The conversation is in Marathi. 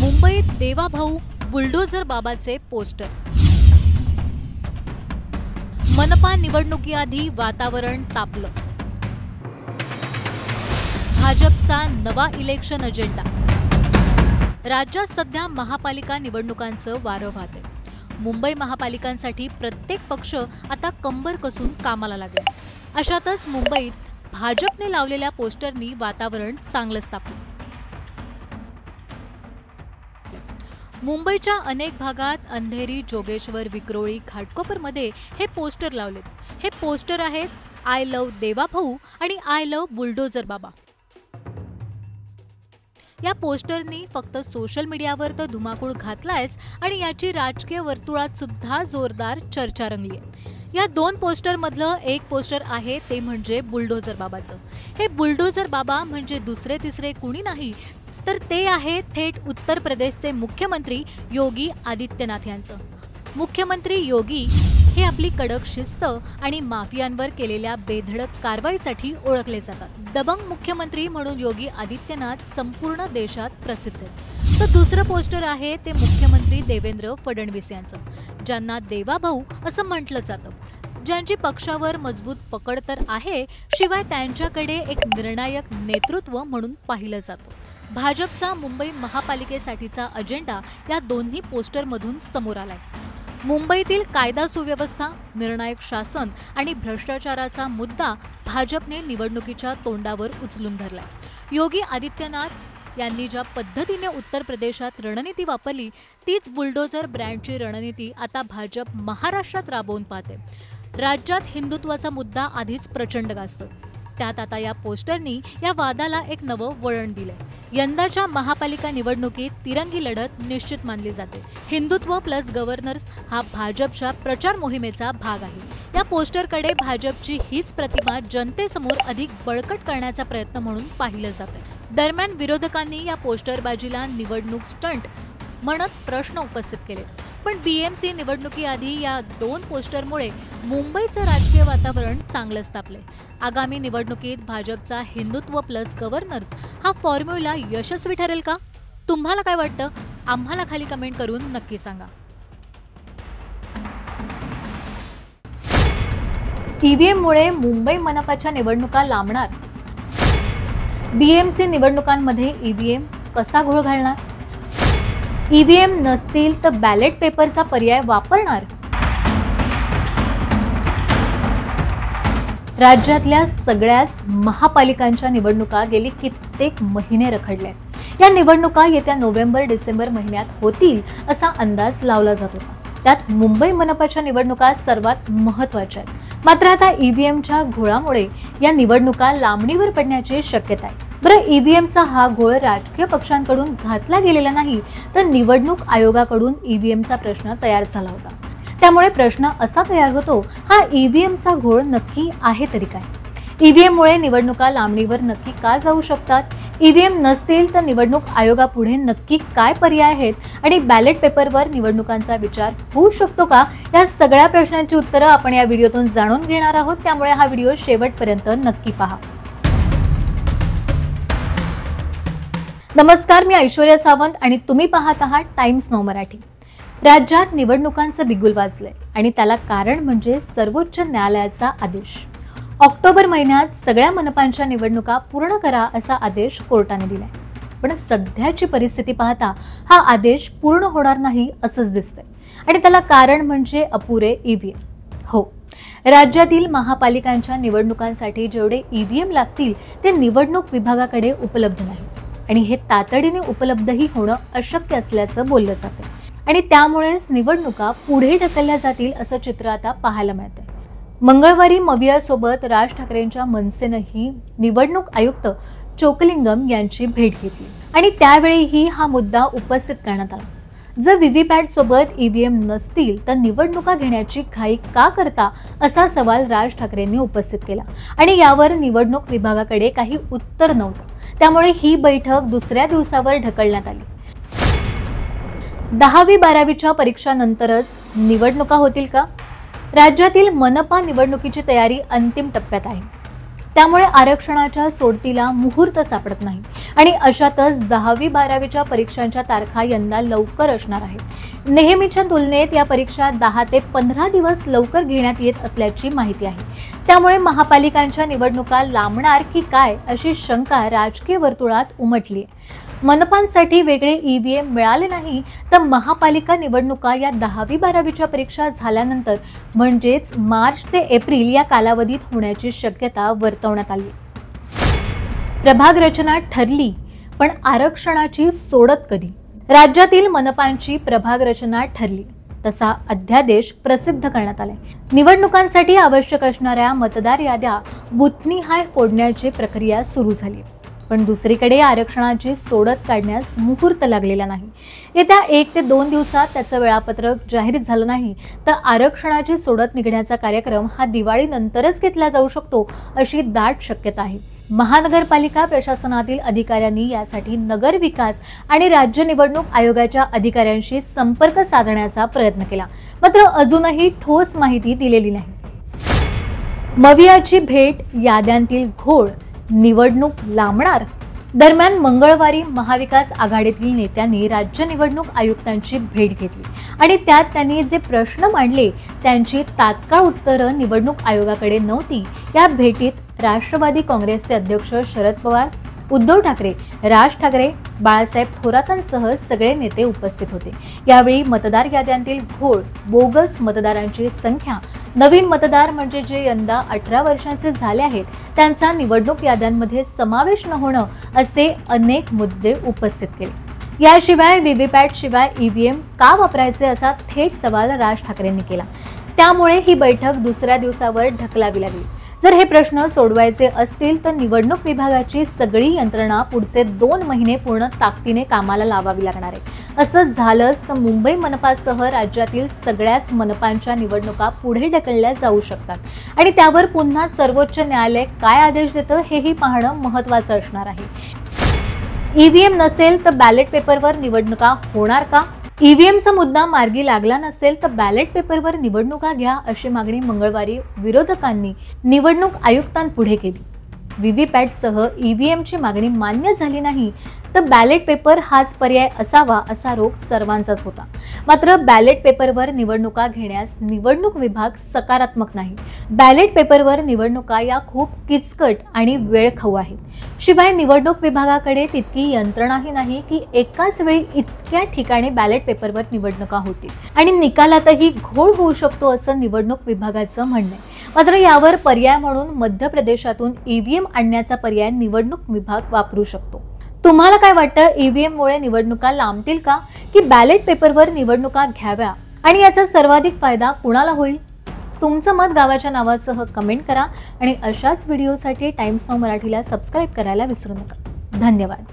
मुंबईत देवाभाऊ बुलडोझर बाबाचे पोस्टर। मनपा निवडणुकीआधी वातावरण तापलं। भाजपचा नवा इलेक्शन अजेंडा। राज्यात सध्या महापालिका निवडणुकांचं वारं वाहते। मुंबई महापालिकांसाठी प्रत्येक पक्ष आता कंबर कसून कामाला लागला। अशातच मुंबईत भाजपने लावलेल्या पोस्टरनी वातावरण चांगलंच तापलं। मुंबईच्या अनेक भागात अंधेरी, जोगेश्वर, विक्रोळी, घाटकोपरमध्ये हे पोस्टर लावलेत। हे पोस्टर आहेत आय लव्ह देवाभाऊ आणि आय लव्ह बुलडोझर बाबा। या पोस्टरनी फक्त सोशल मीडियावर तर धुमाकूळ घातलायच आणि याची राजकीय वर्तुळात सुद्धा जोरदार चर्चा रंगली आहे। या दोन पोस्टर मधलं एक पोस्टर आहे ते म्हणजे बुलडोझर बाबाचं। हे बुलडोझर बाबा म्हणजे दुसरे तिसरे कुणी नाही तर ते आहे थेट उत्तर प्रदेशचे मुख्यमंत्री योगी आदित्यनाथ यांचं। मुख्यमंत्री योगी हे आपली कडक शिस्त आणि माफियांवर केलेल्या बेधडक कारवाईसाठी ओळखले जातात। दबंग मुख्यमंत्री म्हणून योगी आदित्यनाथ संपूर्ण देशात प्रसिद्ध आहेत। तर दुसरं पोस्टर आहे ते मुख्यमंत्री देवेंद्र फडणवीस यांचं, ज्यांना देवाभाऊ असं म्हटलं जातं, ज्यांची पक्षावर मजबूत पकड तर आहे, शिवाय त्यांच्याकडे एक निर्णायक नेतृत्व म्हणून पाहिलं जातं। भाजपचा मुंबई महापालिकेसाठीचा अजेंडा या दोन्ही पोस्टरमधून समोर आलाय। मुंबईतील कायदा सुव्यवस्था, निर्णायक शासन आणि भ्रष्टाचाराचा मुद्दा भाजपने निवडणुकीच्या तोंडावर उचलून धरलाय। योगी आदित्यनाथ यांनी ज्या पद्धतीने उत्तर प्रदेशात रणनीती वापरली तीच बुलडोझर ब्रँडची रणनीती आता भाजप महाराष्ट्रात राबवून पाहते। राज्यात हिंदुत्वाचा मुद्दा आधीच प्रचंड गाजतोय, त्यात आता या पोस्टरनी या वादाला एक नवं वळण दिलंय। यंदाच्या महापालिका निवडणुकीत तिरंगी लढत निश्चित मानली जाते। हिंदुत्व प्लस गव्हर्नर्स हा भाजपच्या प्रचार मोहिमेचा भाग आहे। या पोस्टरकडे भाजपची हीच प्रतिमा जनतेसमोर अधिक बळकट करण्याचा प्रयत्न म्हणून पाहिलं जातं। दरम्यान विरोधकांनी या पोस्टरबाजीला निवडणूक स्टंट म्हणत प्रश्न उपस्थित केले। पण बीएमसी निवडणुकीआधी या दोन पोस्टरमुळे मुंबईचं राजकीय वातावरण चांगलंच तापले। आगामी निवडणुकीत भाजपचा हिंदुत्व प्लस गव्हर्नर्स हा फॉर्म्युला यशस्वी ठरेल का? तुम्हाला काय वाटतं? आम्हाला खाली कमेंट करून नक्की सांगा। ईव्हीएममुळे मुंबई मनपाच्या निवडणुका लांबणार। बीएमसी निवडणुकांमध्ये ईव्हीएम कसा घोळ घालणार? ईव्हीएम नसतील तर बॅलेट पेपरचा पर्याय वापरणार? राज्यातल्या सगळ्याच महापालिकांच्या निवडणुका गेली कित्येक महिने रखडल्या। या निवडणुका येत्या नोव्हेंबर-डिसेंबर महिन्यात होतील असा अंदाज लावला जात होता। त्यात मुंबई मनपाच्या निवडणुका सर्वात महत्त्वाच्या आहेत। मात्र आता ईव्हीएमच्या घोळामुळे या निवडणुका लांबणीवर पडण्याची शक्यता आहे। बरं, ईव्हीएमचा हा घोळ राजकीय पक्षांकडून घातला गेलेला नाही तर निवडणूक आयोगाकडून ईव्हीएमचा प्रश्न तयार झाला होता। त्यामुळे प्रश्न असा तयार होतो, हा ईव्हीएमचा घोळ नक्की आहे तरी काय? ईव्हीएममुळे निवडणुका लांबणीवर नक्की का जाऊ शकतात? ईव्हीएम नसतील तर निवडणूक आयोगापुढे नक्की काय पर्याय आहेत आणि बॅलेट पेपरवर निवडणुकांचा विचार होऊ शकतो का? या सगळ्या प्रश्नांची उत्तरं आपण या व्हिडिओतून जाणून घेणार आहोत, त्यामुळे हा व्हिडिओ शेवटपर्यंत नक्की पहा। नमस्कार, मी ऐश्वर्या सावंत आणि तुम्ही पाहत आहात टाइम्स नाऊ मराठी। राज्यात निवडणुकांचं बिगुल वाजलंय आणि त्याला कारण म्हणजे सर्वोच्च न्यायालयाचा आदेश। ऑक्टोबर महिन्यात सगळ्या मनपांच्या निवडणुका पूर्ण करा असा आदेश कोर्टाने दिलाय। पण सध्याची परिस्थिती पाहता हा आदेश पूर्ण होणार नाही असंच दिसतंय आणि त्याला कारण म्हणजे अपुरे ईव्हीएम। हो, राज्यातील महापालिकांच्या निवडणुकांसाठी जेवढे ईव्हीएम लागतील ते निवडणूक विभागाकडे उपलब्ध नाही आणि हे तातडीने उपलब्धही होणं अशक्य असल्याचं बोललं जातं आणि त्यामुळेच निवडणुका पुढे ढकलल्या जातील असं चित्र आता पाहायला मिळतंय। मंगळवारी मवियासोबत राज ठाकरेंच्या मनसेनंही निवडणूक आयुक्त चोकलिंगम यांची भेट घेतली आणि त्यावेळीही हा मुद्दा उपस्थित करण्यात आला। जर व्हीव्हीपॅट सोबत ईव्हीएम नसतील तर निवडणुका घेण्याची घाई का करता असा सवाल राज ठाकरेंनी उपस्थित केला आणि यावर निवडणूक विभागाकडे काही उत्तर नव्हतं। त्यामुळे ही बैठक दुसऱ्या दिवसावर ढकलण्यात आली। 10वी-12वीच्या परीक्षांनंतरच निवडणुका होतील का? राज्यातील मनपा निवडणुकीची तयारी अंतिम टप्प्यात आहे। त्यामुळे आरक्षणाच्या सोडतीला मुहूर्त सापडत नाही आणि अशातच 10वी 12वीच्या परीक्षांच्या तारखा यंदा लवकर असणार आहेत. नेहमीच्या तुलनेत या परीक्षा 10 ते 15 दिवस लवकर घेण्यात येत असल्याची माहिती आहे. त्यामुळे महापालिकांच्या निवडणुका लांबणार की काय अशी शंका राजकीय वर्तुळात उमटली आहे. मनपांसाठी वेगळे ईव्हीएम मिळाले नाही तर महापालिका निवडणुका या 10वी 12वीच्या परीक्षा झाल्यानंतर म्हणजेच मार्च ते एप्रिल या कालावधीत होण्याची शक्यता वर्तवण्यात आली. प्रभाग रचना ठरली पण आरक्षणाची सोडत कधी? राज्यातील मनपांची प्रभाग रचना ठरली, तसा अध्यादेश प्रसिद्ध करण्यात आलाय. निवडणुकांसाठी आवश्यक असणाऱ्या मतदार याद्या बूथनिहाय फोडण्याची प्रक्रिया सुरू झाली. पण दुसरीकडे आरक्षणाची सोडत काढण्यास मुहूर्त लागलेला नाही. येत्या 1 ते 2 दिवसात त्याचं वेळापत्रक जाहीर झालं नाही तर आरक्षणाची सोडत निघण्याचा कार्यक्रम हा दिवाळीनंतरच घेतला जाऊ शकतो अशी दाट शक्यता आहे. महानगरपालिका प्रशासनातील अधिकाऱ्यांनी यासाठी नगर विकास आणि राज्य निवडणूक आयोगाच्या अधिकाऱ्यांशी संपर्क साधण्याचा प्रयत्न केला, मात्र अजूनही ठोस माहिती दिलेली नाही. मवियाची भेट, याद्यांतील घोळ, निवडणूक लांबणार? दरम्यान मंगळवारी महाविकास आघाडीतील नेत्यांनी राज्य निवडणूक आयुक्तांची भेट घेतली आणि त्यात त्यांनी जे प्रश्न मांडले त्यांची तात्काळ उत्तरं निवडणूक आयोगाकडे नव्हती. या भेटीत राष्ट्रवादी काँग्रेसचे अध्यक्ष शरद पवार, उद्धव ठाकरे, राज ठाकरे, बाळासाहेब थोरातांसह सगळे नेते उपस्थित होते. यावेळी मतदार याद्यांतील घोळ, बोगस मतदारांची संख्या, नवीन मतदार म्हणजे जे यंदा 18 वर्षांचे झाले आहेत त्यांचा निवडणूक याद्यांमध्ये समावेश न होणं असे अनेक मुद्दे उपस्थित केले. याशिवाय व्हीव्हीपॅट शिवाय ईव्हीएम का वापरायचे असा थेट सवाल राज ठाकरेंनी केला. त्यामुळे ही बैठक दुसऱ्या दिवसावर ढकलावी लागली. जर हे प्रश्न सोडवायचे असतील तर निवडणूक विभागाची सगळी यंत्रणा पुढचे 2 महिने पूर्ण ताकदीने कामाला लावावी लागणार आहे. असं झालंच तर मुंबई मनपासह राज्यातील सगळ्याच मनपांच्या निवडणुका पुढे ढकलल्या जाऊ शकतात आणि त्यावर पुन्हा सर्वोच्च न्यायालय काय आदेश देतं हेही पाहणं महत्त्वाचं असणार आहे. ईव्हीएम नसेल तर बॅलेट पेपरवर निवडणुका होणार का? ईव्हीएमचा मुद्दा मार्गी लागला नसेल तर बॅलेट पेपरवर निवडणुका घ्या अशी मागणी मंगळवारी विरोधकांनी निवडणूक आयुक्तांपुढे केली. व्हीव्हीपॅटसह ईव्हीएमची मागणी मान्य झाली नाही तर बॅलेट पेपर हाच पर्याय असावा असा रोख सर्वांचाच होता. मात्र बॅलेट पेपरवर निवडणुका घेण्यास निवडणूक विभाग सकारात्मक नाही. बॅलेट पेपरवर निवडणुका या खूप किचकट आणि वेळखाऊ आहेत. शिवाय निवडणूक विभागाकडे तितकी यंत्रणाही नाही की एकाच वेळी इतक्या ठिकाणी बॅलेट पेपरवर निवडणुका होतील आणि निकालातही घोळ होऊ शकतो असं निवडणूक विभागाचं म्हणणं आहे. मात्र यावर पर्याय म्हणून मध्य प्रदेशातून ईव्हीएम आणण्याचा पर्याय निवडणूक विभाग वापरू शकतो. तुम्हाला काय वाटतं, ईव्हीएम मुळे निवडणुका लांबतील का की बॅलेट पेपरवर निवडणुका घ्याव्या आणि याचा सर्वाधिक फायदा कुणाला होईल? तुमचं मत गावाच्या नावासह कमेंट करा आणि अशाच व्हिडिओसाठी टाइम्स नाऊ मराठीला सबस्क्राइब करायला विसरू नका. धन्यवाद.